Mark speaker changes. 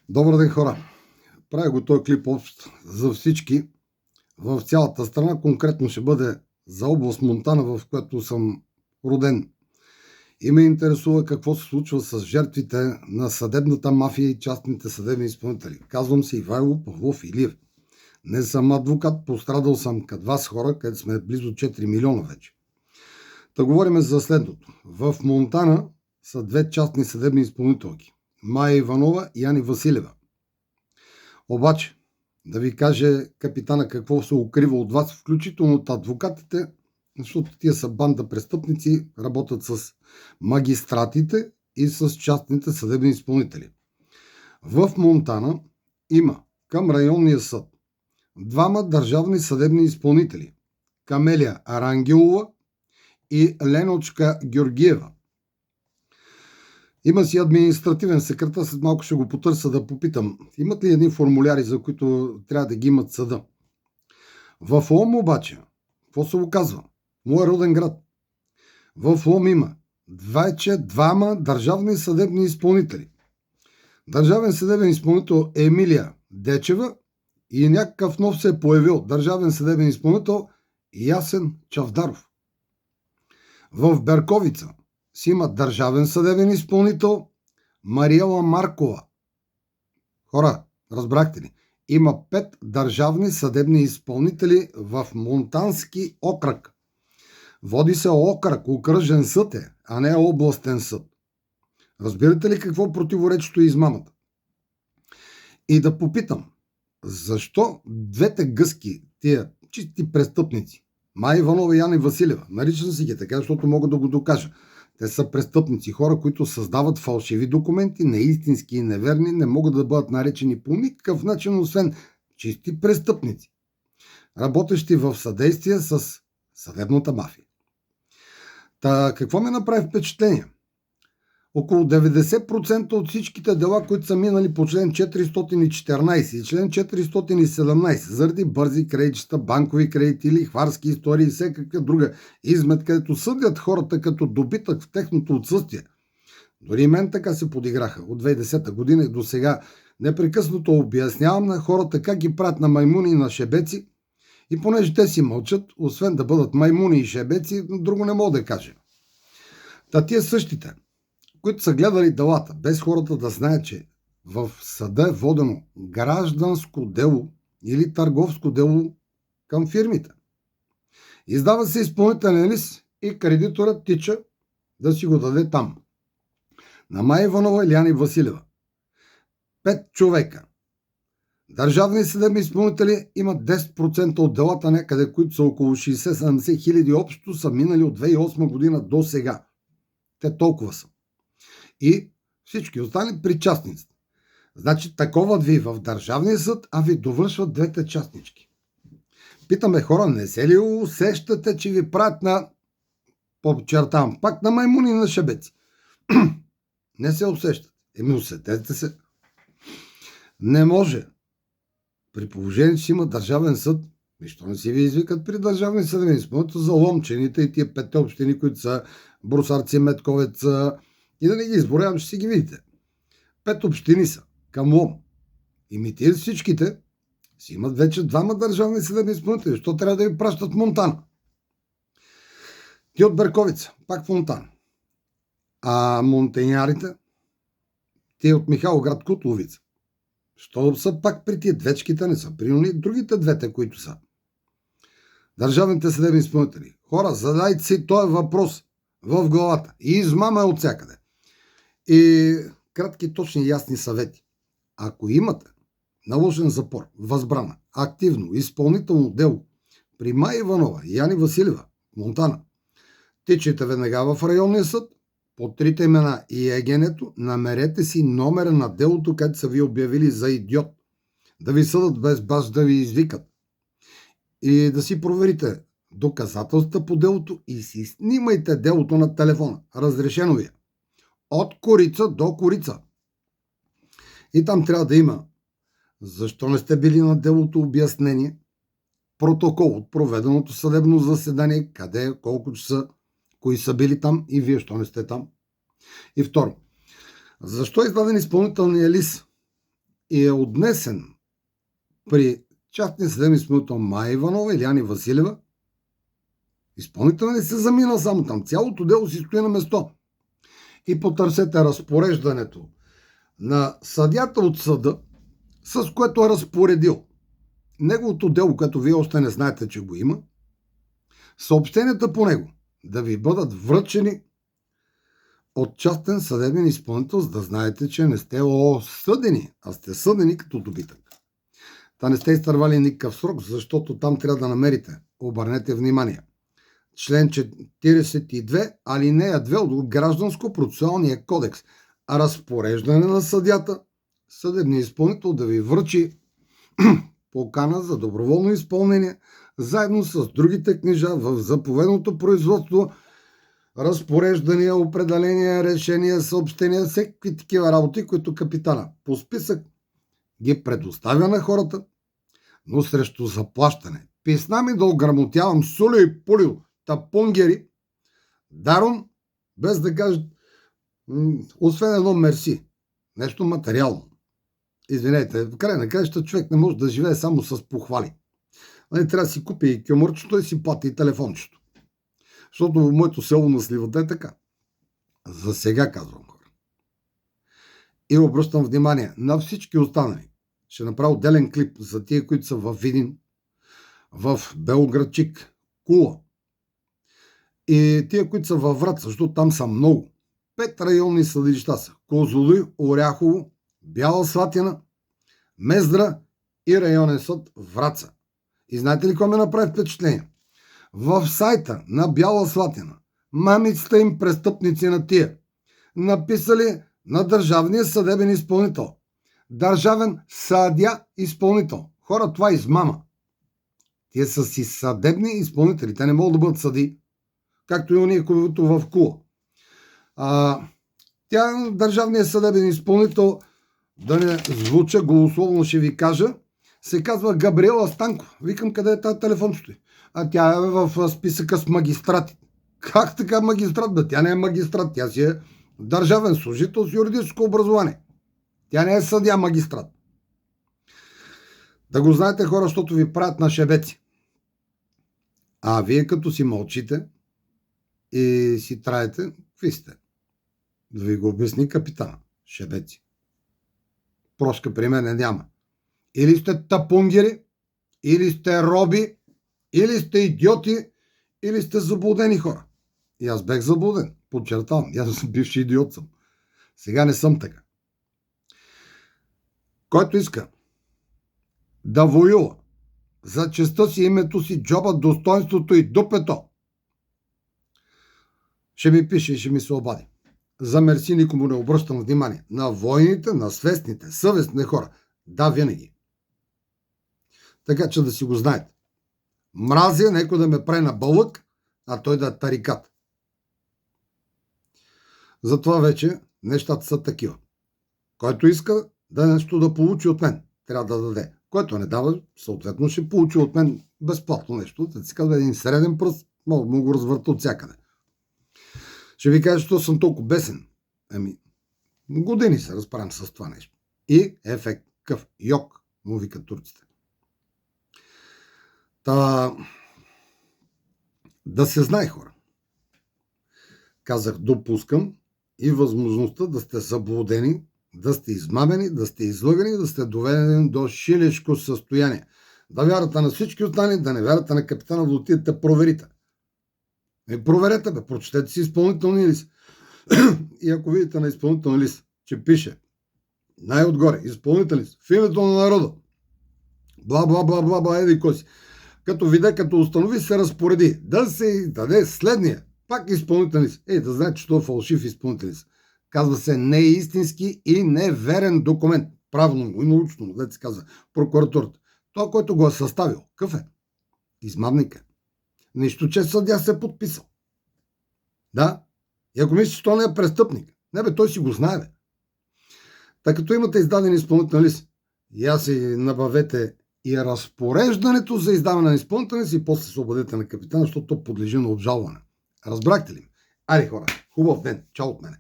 Speaker 1: Добър ден, хора! Правя го този клип общ за всички в цялата страна. Конкретно ще бъде за област Монтана, в която съм роден. И ме интересува какво се случва с жертвите на съдебната мафия и частните съдебни изпълнители. Казвам се Ивайло Павлов Илиев. Не съм адвокат, пострадал съм като вас хора, където сме близо 4 милиона вече. Та говорим за следното. В Монтана са две частни съдебни изпълнителки. Майя Иванова и Ани Василева. Обаче, да ви каже капитана какво се укрива от вас, включително от адвокатите, защото тия са банда престъпници, работят с магистратите и с частните съдебни изпълнители. В Монтана има към районния съд двама държавни съдебни изпълнители – Камелия Арангелова и Леночка Георгиева. Има си административен секретар, след малко ще го потърся да попитам. Имат ли едни формуляри, за които трябва да ги имат съда? В Лом обаче, какво се оказва? Моя роден град. В Лом има двама държавни съдебни изпълнители. Държавен съдебен изпълнител Емилия Дечева и някакъв нов се е появил държавен съдебен изпълнител Ясен Чавдаров. В Берковица си има държавен съдебен изпълнител Мариела Маркова. Хора, разбрахте ли? Има 5 държавни съдебни изпълнители в Монтански окръг. Води се окръг, окръжен съд е, а не областен съд. Разбирате ли какво противоречието е измамата? И да попитам, защо двете гъски, тия чисти престъпници, Майя Иванова и Ани Василева, наричам си ги така, защото мога да го докажа. Те са престъпници, хора, които създават фалшиви документи, неистински и неверни, не могат да бъдат наречени по никакъв начин, освен чисти престъпници, работещи в съдействие с съдебната мафия. Та какво ми направи впечатление? Около 90% от всичките дела, които са минали по член 414 и член 417, заради бързи кредитчета, банкови кредити, лихварски истории и всякаква друга измет, където съдят хората като добитък в техното отсъствие. Дори и мен така се подиграха от 2010 година и до сега. Непрекъснато обяснявам на хората как ги правят на маймуни и на шебеци и понеже те си мълчат, освен да бъдат маймуни и шебеци, друго не мога да кажа. Та тия същите, които са гледали делата, без хората да знаят, че в съда е водено гражданско дело или търговско дело към фирмите. Издава се изпълнителен лист и кредиторът тича да си го даде там. На Майя Иванова и Ани Василева. 5 човека. Държавни съдебни изпълнители имат 10% от делата някъде, които са около 60-70 хиляди общо, са минали от 2008 година до сега. Те толкова са. И всички останали причастници. Значи таковат ви в държавния съд, а ви довършват двете частнички. Питаме хора, не се ли усещате, че ви правят на, подчертавам, пак на маймуни и на шебеци? Не се усещат. Усетете се. Не може. При положение, че има държавен съд, защо не си ви извикат при държавни съдебни изпълнители за ломчените и тия 5 общини, които са Брусарци, Метковец, и да не ги изборявам, ще си ги видите. 5 общини са към Лом. И тия всичките си имат вече двама държавни съдебни изпълнители. Защо трябва да ви пращат в Монтана? Ти от Берковица, пак в Монтана. А монтанярите, ти от Михайловград, Кутловица. Що са пак при тия двечките, не са при другите двете, които са. Държавните съдебни изпълнители. Хора, задайте си този въпрос в главата. И измама е от всякъде. И кратки, точни и ясни съвети. Ако имате наложен запор, възбрана, активно, изпълнително дело при Майя Иванова и Ани Василева в Монтана, тичайте веднага в районния съд, по 3 имена и егенето, намерете си номера на делото, където са ви обявили за идиот. Да ви съдат без баш да ви извикат. И да си проверите доказателства по делото и си снимайте делото на телефона. Разрешено ви е. От корица до корица. И там трябва да има защо не сте били на делото обяснение, протокол от проведеното съдебно заседание, къде, колко часа, кои са били там и вие що не сте там. И второ, защо е издаден изпълнителния лист? и е отнесен при частния съдебен изпълнител Майя Иванова или Ани Василева, изпълнителът не се замина само там. Цялото дело си стои на место. И потърсете разпореждането на съдията от съда, с което е разпоредил неговото дело, което вие още не знаете, че го има, съобщенията по него да ви бъдат връчени от частен съдебен изпълнител, за да знаете, че не сте осъдени, а сте съдени като добитък. Та не сте изтървали никакъв срок, защото там трябва да намерите. Обърнете внимание. Член 42, алинея 2 от Гражданско-процесуалния кодекс. Разпореждане на съдята, съдебния изпълнител да ви връчи покана за доброволно изпълнение, заедно с другите книжа в заповедното производство, разпореждания, определения, решения, съобщения, всеки такива работи, които капитана по списък ги предоставя на хората, но срещу заплащане. Писна ми да ограмотявам Сулю и Пулио, тапунгери, даром, без да кажат, освен едно мерси, нещо материално. Извинете, в край на краища човек не може да живее само с похвали. Трябва да си купи и кюмърчето и си плати и телефончето. Защото в моето село на Сливата е така. За сега казвам, хора. И обръщам внимание на всички останали. Ще направя отделен клип за тия, които са в Видин, в Белоградчик, Кула. И тия, които са във Враца, защото там са много. 5 районни съдилища са. Козлодуй, Оряхово, Бяла Слатина, Мездра и районен съд Враца. И знаете ли какво ме направи впечатление? В сайта на Бяла Слатина мамицата им престъпници на тия написали на държавния съдебен изпълнител. Държавен съдия изпълнител. Хора, това е измама. Тие са си съдебни изпълнители. Те не могат да бъдат съди. Както и уния, които в Кула. Тя, държавният съдебен изпълнител, да не звуча голословно, ще ви кажа, се казва Габриела Станкова. Викам, къде е тази телефончето? А тя е в списъка с магистрати. Как така магистрат, бе? Тя не е магистрат, тя си е държавен служител с юридическо образование. Тя не е съдия магистрат. Да го знаете, хора, защото ви правят на шебеци. А вие като си мълчите и си траете, какви сте? Да ви го обясни капитана. Шебеци. Прошка при мене няма. Или сте тапунгери, или сте роби, или сте идиоти, или сте заблудени хора. И аз бех заблуден. Подчертавам. Аз бивши идиот съм. Сега не съм така. Който иска да воюва за честта си, името си, джоба, достоинството и дупето, ще ми пише и ще ми се обади. За мерси никому не обръщам внимание. На войните, на свестните, съвестни хора. Да, винаги. Така че да си го знаете. Мразя некой да ме прави на бълък, а той да е тарикат. Затова вече нещата са такива. Който иска да нещо да получи от мен, трябва да даде. Който не дава, съответно ще получи от мен безплатно нещо. Да си казва един среден пръст, мога да го развърта от всякъде. Ще ви кажа, че съм толкова бесен. Години се разправям с това нещо. И ефект. Къв йок, му викат турците. Да се знае, хора. Казах, допускам и възможността да сте заблудени, да сте измамени, да сте излъгани, да сте доведени до шилешко състояние. Да вярвате на всички останали, да не вярвате на капитана, да отидете проверите. Проверете, бе, прочетете си изпълнителния лист. И ако видите на изпълнителния лист, че пише най-отгоре, изпълнителен лист, в името на народа, бла, еди коси, като виде, като установи, се разпореди да се даде следния, пак изпълнителен лист. Да знаете, че това е фалшив изпълнителен лист. Казва се неистински и неверен документ. Правно и научно, да се казва прокуратурата. Той, който го е съставил, какъв е? Измамник е. Нищо, че съдия се е подписал. Да? И ако мислиш, че той не е престъпник, не бе, той си го знае, бе. Така като имате издаден изпълнителен лист, я си набавете и разпореждането за издаване на изпълнителен лист и после се обадете на капитана, защото то подлежи на обжалване. Разбрахте ли? Айде, хора, хубав ден. Чао от мене.